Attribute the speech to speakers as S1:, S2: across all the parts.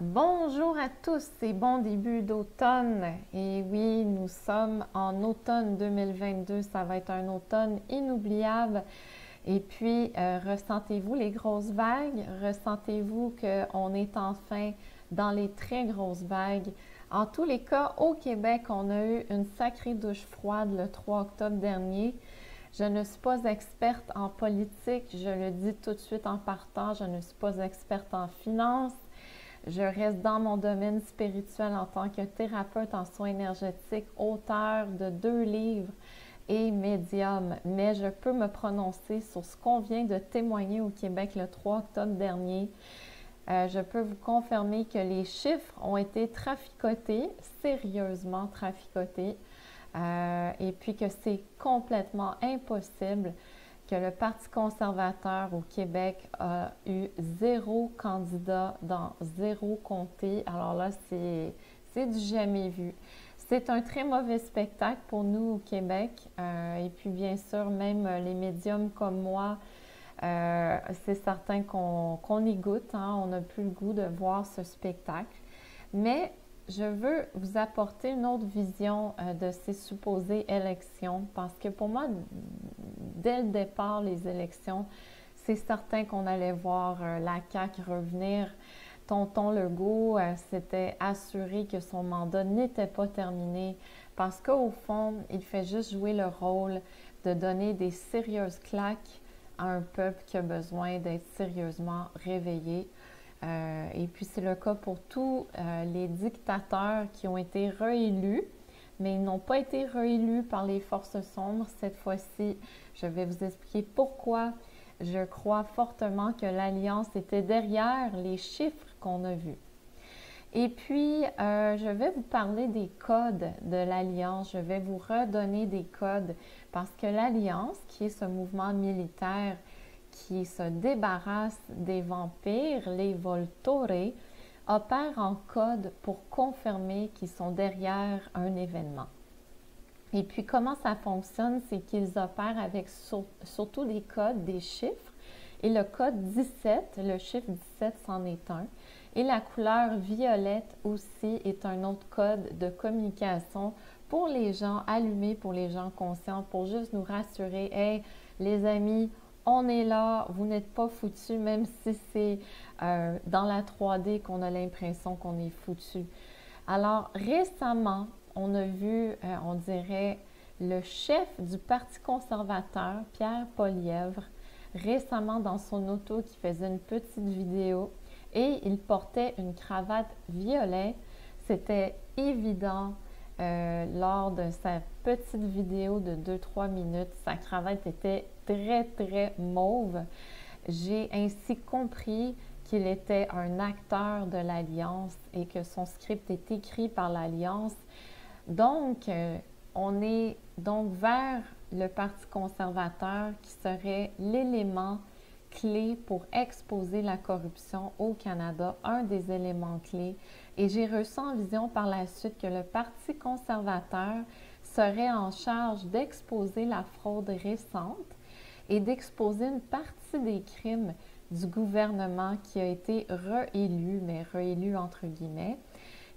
S1: Bonjour à tous et bon début d'automne. Et oui, nous sommes en automne 2022. Ça va être un automne inoubliable. Et puis, ressentez-vous les grosses vagues? Ressentez-vous qu'on est enfin dans les très grosses vagues? En tous les cas, au Québec, on a eu une sacrée douche froide le 3 octobre dernier. Je ne suis pas experte en politique, je le dis tout de suite en partant, je ne suis pas experte en finance. Je reste dans mon domaine spirituel en tant que thérapeute en soins énergétiques, auteur de 2 livres et médium, mais je peux me prononcer sur ce qu'on vient de témoigner au Québec le 3 octobre dernier. Je peux vous confirmer que les chiffres ont été traficotés, sérieusement traficotés, et puis que c'est complètement impossible que le Parti conservateur au Québec a eu 0 candidat dans 0 comté. Alors là, c'est du jamais vu. C'est un très mauvais spectacle pour nous au Québec. Et puis, bien sûr, même les médiums comme moi, c'est certain qu'on y goûte. Hein? On n'a plus le goût de voir ce spectacle. Mais je veux vous apporter une autre vision de ces supposées élections parce que pour moi, dès le départ, les élections, c'est certain qu'on allait voir la CAQ revenir. Tonton Legault s'était assuré que son mandat n'était pas terminé parce qu'au fond, il fait juste jouer le rôle de donner des sérieuses claques à un peuple qui a besoin d'être sérieusement réveillé. Et puis c'est le cas pour tous les dictateurs qui ont été réélus, mais ils n'ont pas été réélus par les forces sombres. Cette fois-ci, je vais vous expliquer pourquoi je crois fortement que l'Alliance était derrière les chiffres qu'on a vus. Et puis, je vais vous parler des codes de l'Alliance. Je vais vous redonner des codes parce que l'Alliance, qui est ce mouvement militaire qui se débarrasse des vampires, les Volturi, opère en code pour confirmer qu'ils sont derrière un événement. Et puis, comment ça fonctionne? C'est qu'ils opèrent avec surtout des codes, des chiffres. Et le code 17, le chiffre 17, c'en est un. Et la couleur violette aussi est un autre code de communication pour les gens allumés, pour les gens conscients, pour juste nous rassurer. Hey, les amis, on est là, vous n'êtes pas foutus, même si c'est dans la 3D qu'on a l'impression qu'on est foutus. Alors, récemment, on a vu, on dirait, le chef du Parti conservateur, Pierre Poilievre, récemment dans son auto qui faisait une petite vidéo et il portait une cravate violet. C'était évident lors de sa petite vidéo de 2-3 minutes. Sa cravate était très, très mauve. J'ai ainsi compris qu'il était un acteur de l'Alliance et que son script est écrit par l'Alliance. Donc, on est donc vers le Parti conservateur qui serait l'élément clé pour exposer la corruption au Canada, un des éléments clés. Et j'ai reçu en vision par la suite que le Parti conservateur serait en charge d'exposer la fraude récente et d'exposer une partie des crimes du gouvernement qui a été réélu, mais réélu entre guillemets,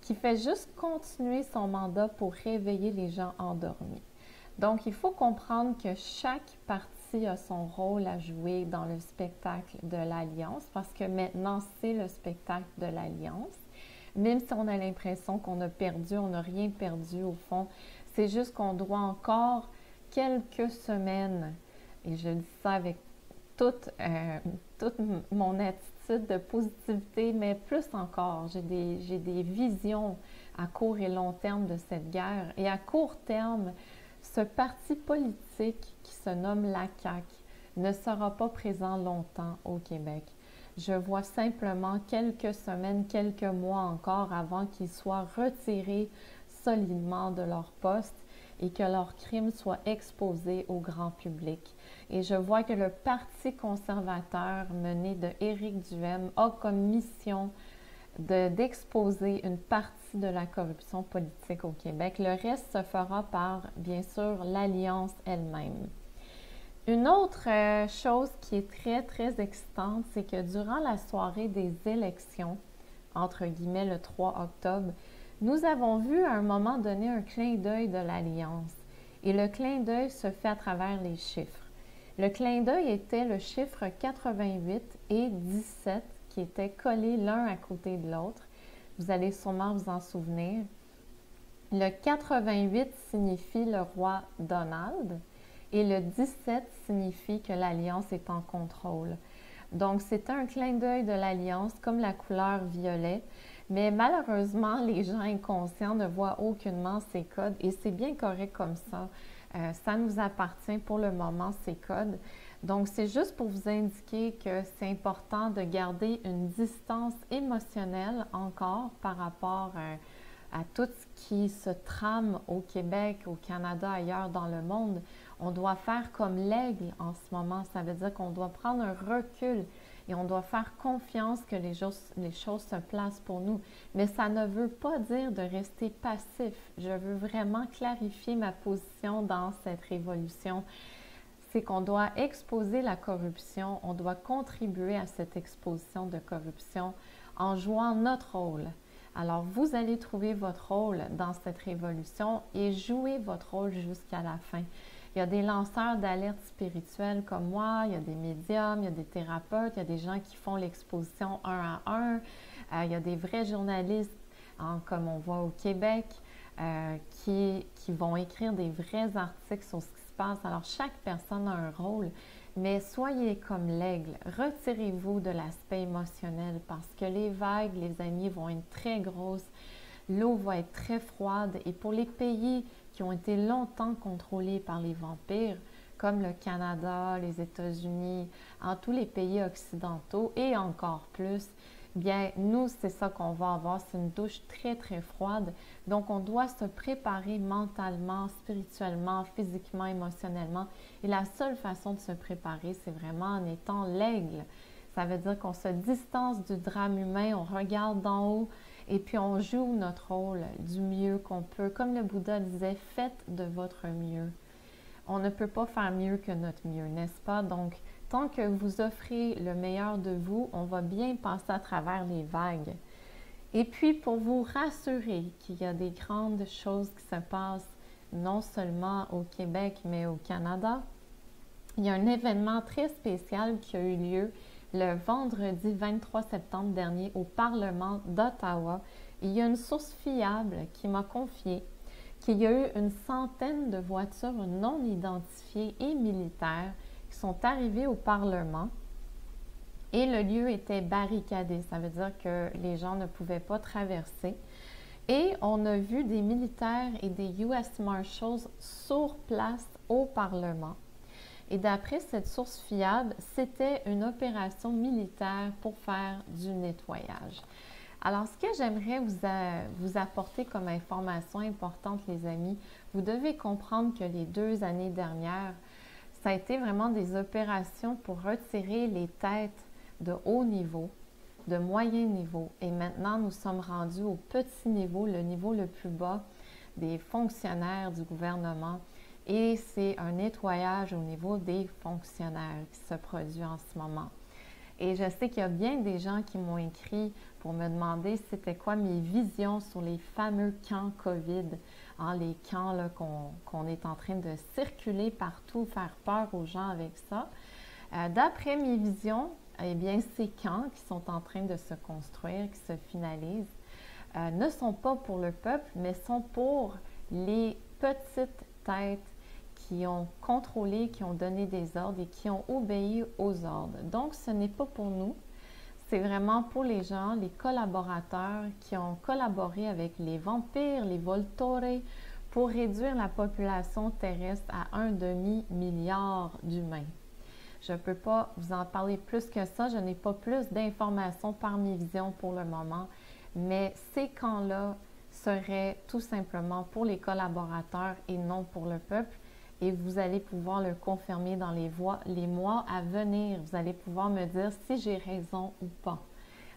S1: qui fait juste continuer son mandat pour réveiller les gens endormis. Donc, il faut comprendre que chaque parti a son rôle à jouer dans le spectacle de l'Alliance parce que maintenant, c'est le spectacle de l'Alliance. Même si on a l'impression qu'on a perdu, on n'a rien perdu au fond. C'est juste qu'on doit encore quelques semaines, et je dis ça avec toute mon attitude de positivité, mais plus encore, j'ai des visions à court et long terme de cette guerre. Et à court terme, ce parti politique qui se nomme la CAQ ne sera pas présent longtemps au Québec. Je vois simplement quelques semaines, quelques mois encore avant qu'ils soient retirés solidement de leur poste et que leurs crimes soient exposés au grand public. Et je vois que le Parti conservateur mené de Éric Duhaime a comme mission d'exposer une partie de la corruption politique au Québec. Le reste se fera par, bien sûr, l'Alliance elle-même. Une autre chose qui est très, très excitante, c'est que durant la soirée des élections, entre guillemets, le 3 octobre, nous avons vu à un moment donné un clin d'œil de l'Alliance. Et le clin d'œil se fait à travers les chiffres. Le clin d'œil était le chiffre 88 et 17 qui étaient collés l'un à côté de l'autre. Vous allez sûrement vous en souvenir. Le 88 signifie le roi Donald et le 17 signifie que l'Alliance est en contrôle. Donc, c'était un clin d'œil de l'Alliance comme la couleur violet, mais malheureusement, les gens inconscients ne voient aucunement ces codes et c'est bien correct comme ça. Ça nous appartient pour le moment, ces codes. Donc, c'est juste pour vous indiquer que c'est important de garder une distance émotionnelle encore par rapport à tout ce qui se trame au Québec, au Canada, ailleurs dans le monde. On doit faire comme l'aigle en ce moment. Ça veut dire qu'on doit prendre un recul et on doit faire confiance que les choses se placent pour nous. Mais ça ne veut pas dire de rester passif. Je veux vraiment clarifier ma position dans cette révolution. C'est qu'on doit exposer la corruption, on doit contribuer à cette exposition de corruption en jouant notre rôle. Alors, vous allez trouver votre rôle dans cette révolution et jouer votre rôle jusqu'à la fin. Il y a des lanceurs d'alerte spirituelle comme moi, il y a des médiums, il y a des thérapeutes, il y a des gens qui font l'exposition un à un, il y a des vrais journalistes, comme on voit au Québec, qui vont écrire des vrais articles sur ce qui se passe. Alors, chaque personne a un rôle, mais soyez comme l'aigle. Retirez-vous de l'aspect émotionnel parce que les vagues, les amis, vont être très grosses. L'eau va être très froide et pour les pays qui ont été longtemps contrôlés par les vampires, comme le Canada, les États-Unis, en tous les pays occidentaux et encore plus, bien, nous, c'est ça qu'on va avoir, c'est une douche très, très froide. Donc, on doit se préparer mentalement, spirituellement, physiquement, émotionnellement. Et la seule façon de se préparer, c'est vraiment en étant l'aigle. Ça veut dire qu'on se distance du drame humain, on regarde d'en haut et puis on joue notre rôle du mieux qu'on peut. Comme le Bouddha disait, faites de votre mieux. On ne peut pas faire mieux que notre mieux, n'est-ce pas? Donc, tant que vous offrez le meilleur de vous, on va bien passer à travers les vagues. Et puis, pour vous rassurer qu'il y a des grandes choses qui se passent, non seulement au Québec, mais au Canada, il y a un événement très spécial qui a eu lieu le vendredi 23 septembre dernier au Parlement d'Ottawa. Il y a une source fiable qui m'a confié qu'il y a eu une centaine de voitures non identifiées et militaires qui sont arrivées au Parlement et le lieu était barricadé. Ça veut dire que les gens ne pouvaient pas traverser. Et on a vu des militaires et des US Marshals sur place au Parlement. Et d'après cette source fiable, c'était une opération militaire pour faire du nettoyage. Alors, ce que j'aimerais vous apporter comme information importante, les amis, vous devez comprendre que les 2 années dernières, ça a été vraiment des opérations pour retirer les têtes de haut niveau, de moyen niveau. Et maintenant, nous sommes rendus au petit niveau, le niveau le plus bas des fonctionnaires du gouvernement. Et c'est un nettoyage au niveau des fonctionnaires qui se produit en ce moment. Et je sais qu'il y a bien des gens qui m'ont écrit pour me demander c'était quoi mes visions sur les fameux camps COVID, les camps qu'on est en train de circuler partout, faire peur aux gens avec ça. D'après mes visions, eh bien, ces camps qui sont en train de se construire, qui se finalisent, ne sont pas pour le peuple, mais sont pour les petites têtes qui ont contrôlé, qui ont donné des ordres et qui ont obéi aux ordres. Donc, ce n'est pas pour nous, c'est vraiment pour les gens, les collaborateurs qui ont collaboré avec les vampires, les Volturi, pour réduire la population terrestre à 1,5 milliard d'humains. Je ne peux pas vous en parler plus que ça, je n'ai pas plus d'informations par mes visions pour le moment, mais ces camps-là seraient tout simplement pour les collaborateurs et non pour le peuple. Et vous allez pouvoir le confirmer dans les mois à venir. Vous allez pouvoir me dire si j'ai raison ou pas.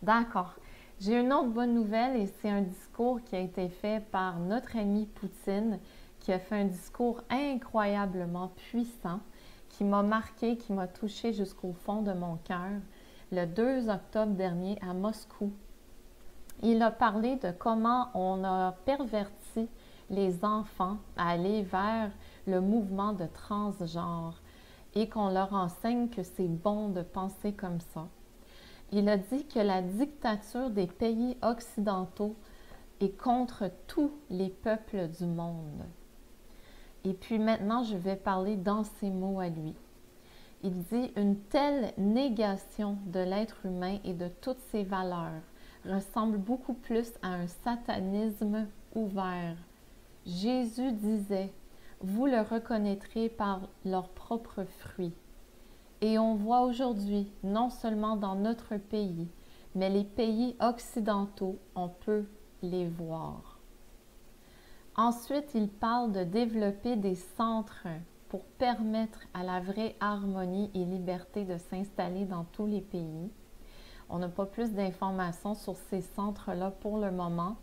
S1: D'accord. J'ai une autre bonne nouvelle et c'est un discours qui a été fait par notre ami Poutine, qui a fait un discours incroyablement puissant, qui m'a marqué, qui m'a touché jusqu'au fond de mon cœur, le 2 octobre dernier à Moscou. Il a parlé de comment on a perverti les enfants à aller vers le mouvement de transgenre et qu'on leur enseigne que c'est bon de penser comme ça. Il a dit que la dictature des pays occidentaux est contre tous les peuples du monde. Et puis maintenant, je vais parler dans ses mots à lui. Il dit « Une telle négation de l'être humain et de toutes ses valeurs ressemble beaucoup plus à un satanisme ouvert. Jésus disait « Vous le reconnaîtrez par leurs propres fruits. » Et on voit aujourd'hui, non seulement dans notre pays, mais les pays occidentaux, on peut les voir. Ensuite, il parle de développer des centres pour permettre à la vraie harmonie et liberté de s'installer dans tous les pays. On n'a pas plus d'informations sur ces centres-là pour le moment.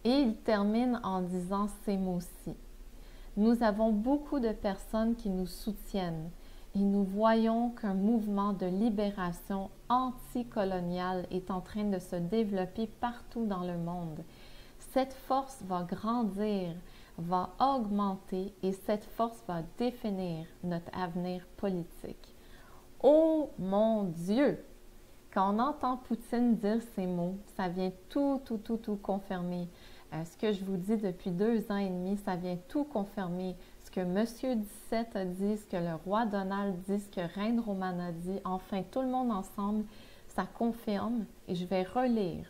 S1: Et il termine en disant ces mots-ci. Nous avons beaucoup de personnes qui nous soutiennent et nous voyons qu'un mouvement de libération anticoloniale est en train de se développer partout dans le monde. Cette force va grandir, va augmenter et cette force va définir notre avenir politique. Oh mon Dieu! Quand on entend Poutine dire ces mots, ça vient tout confirmer. Ce que je vous dis depuis 2 ans et demi, ça vient tout confirmer. Ce que Monsieur 17 a dit, ce que le roi Donald dit, ce que Reine Romane a dit, enfin tout le monde ensemble, ça confirme et je vais relire.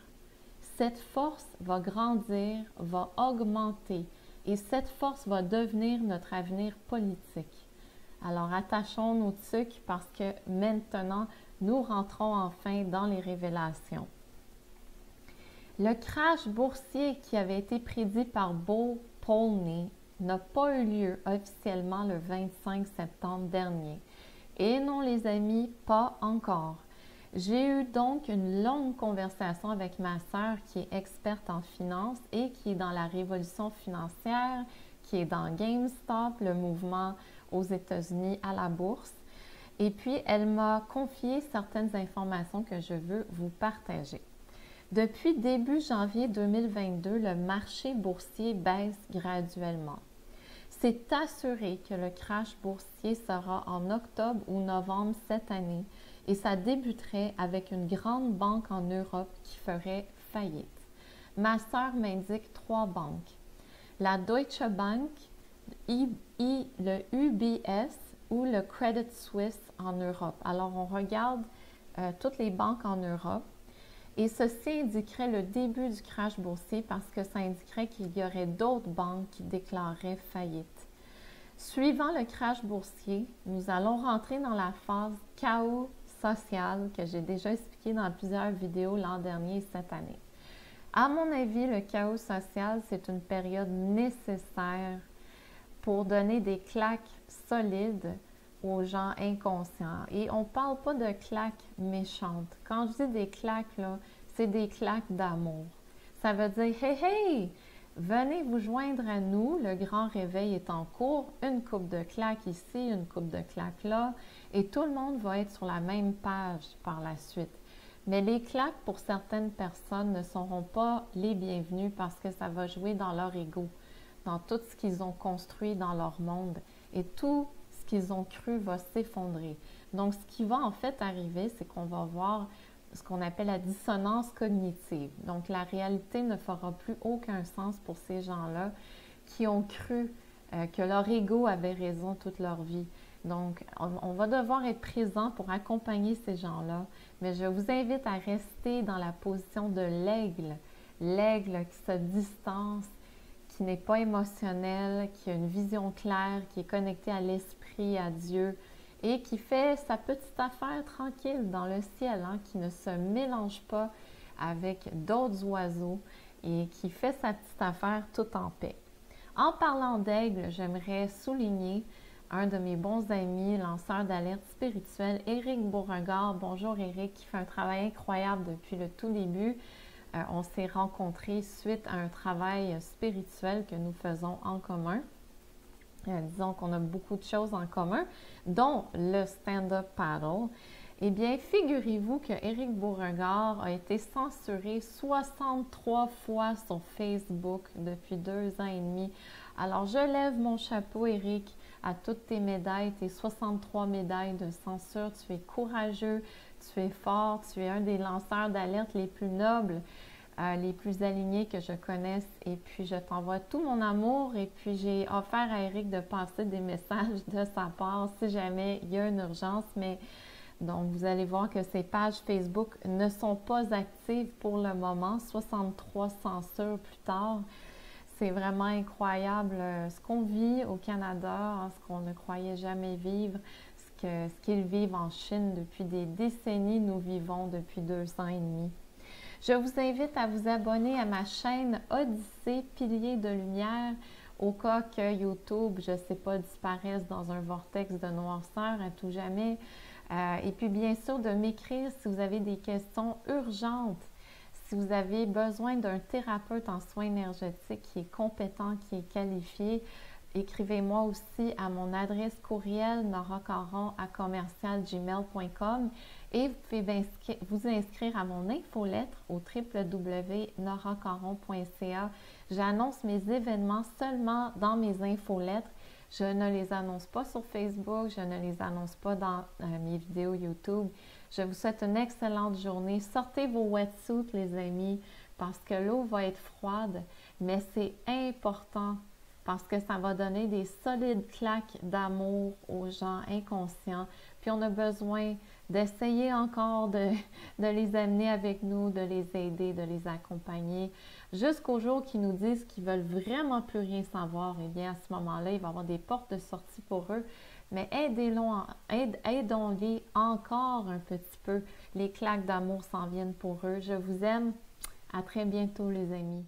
S1: Cette force va grandir, va augmenter et cette force va devenir notre avenir politique. Alors attachons nos tuques parce que maintenant, nous rentrons enfin dans les révélations. Le crash boursier qui avait été prédit par Bo Polney n'a pas eu lieu officiellement le 25 septembre dernier. Et non les amis, pas encore. J'ai eu donc une longue conversation avec ma sœur qui est experte en finance et qui est dans la révolution financière, qui est dans GameStop, le mouvement aux États-Unis à la bourse. Et puis, elle m'a confié certaines informations que je veux vous partager. Depuis début janvier 2022, le marché boursier baisse graduellement. C'est assuré que le crash boursier sera en octobre ou novembre cette année et ça débuterait avec une grande banque en Europe qui ferait faillite. Ma sœur m'indique 3 banques. La Deutsche Bank, le UBS ou le Credit Suisse en Europe. Alors, on regarde toutes les banques en Europe et ceci indiquerait le début du crash boursier parce que ça indiquerait qu'il y aurait d'autres banques qui déclareraient faillite. Suivant le crash boursier, nous allons rentrer dans la phase chaos social que j'ai déjà expliqué dans plusieurs vidéos l'an dernier et cette année. À mon avis, le chaos social, c'est une période nécessaire pour donner des claques solides aux gens inconscients. Et on ne parle pas de claques méchantes. Quand je dis des claques, là, c'est des claques d'amour. Ça veut dire « Hey, hey! Venez vous joindre à nous, le grand réveil est en cours, une coupe de claques ici, une coupe de claques là, et tout le monde va être sur la même page par la suite. » Mais les claques, pour certaines personnes, ne seront pas les bienvenues parce que ça va jouer dans leur ego, dans tout ce qu'ils ont construit dans leur monde. Et tout ce qu'ils ont cru va s'effondrer. Donc, ce qui va en fait arriver, c'est qu'on va voir ce qu'on appelle la dissonance cognitive. Donc, la réalité ne fera plus aucun sens pour ces gens-là qui ont cru que leur ego avait raison toute leur vie. Donc, on va devoir être présent pour accompagner ces gens-là, mais je vous invite à rester dans la position de l'aigle qui se distance, qui n'est pas émotionnel, qui a une vision claire, qui est connecté à l'esprit, à Dieu et qui fait sa petite affaire tranquille dans le ciel, hein, qui ne se mélange pas avec d'autres oiseaux et qui fait sa petite affaire tout en paix. En parlant d'aigle, j'aimerais souligner un de mes bons amis, lanceur d'alerte spirituelle, Éric Beauregard. Bonjour Éric, qui fait un travail incroyable depuis le tout début. On s'est rencontrés suite à un travail spirituel que nous faisons en commun. Disons qu'on a beaucoup de choses en commun, dont le stand-up paddle. Eh bien, figurez-vous que Éric Beauregard a été censuré 63 fois sur Facebook depuis 2 ans et demi. Alors, je lève mon chapeau, Éric, à toutes tes médailles, tes 63 médailles de censure. Tu es courageux, tu es fort, tu es un des lanceurs d'alerte les plus nobles, les plus alignés que je connaisse. Et puis, je t'envoie tout mon amour. Et puis, j'ai offert à Éric de passer des messages de sa part si jamais il y a une urgence. Mais donc, vous allez voir que ces pages Facebook ne sont pas actives pour le moment. 63 censures plus tard. C'est vraiment incroyable ce qu'on vit au Canada, hein, ce qu'on ne croyait jamais vivre, ce qu'ils vivent en Chine depuis des décennies, nous vivons depuis 2 ans et demi. Je vous invite à vous abonner à ma chaîne Odyssée Piliers de lumière au cas que YouTube, je ne sais pas, disparaisse dans un vortex de noirceur à tout jamais. Et puis bien sûr de m'écrire si vous avez des questions urgentes. Si vous avez besoin d'un thérapeute en soins énergétiques qui est compétent, qui est qualifié, écrivez-moi aussi à mon adresse courriel noracaron@commercialgmail.com et vous pouvez vous inscrire à mon infolettre au www.noracaron.ca. J'annonce mes événements seulement dans mes infolettres. Je ne les annonce pas sur Facebook, je ne les annonce pas dans mes vidéos YouTube. Je vous souhaite une excellente journée. Sortez vos wetsuits, les amis, parce que l'eau va être froide, mais c'est important parce que ça va donner des solides claques d'amour aux gens inconscients. Puis on a besoin d'essayer encore de les amener avec nous, de les aider, de les accompagner, jusqu'au jour qu'ils nous disent qu'ils veulent vraiment plus rien savoir. Eh bien, à ce moment-là, il va y avoir des portes de sortie pour eux. Mais aidons-les encore un petit peu. Les claques d'amour s'en viennent pour eux. Je vous aime. À très bientôt, les amis.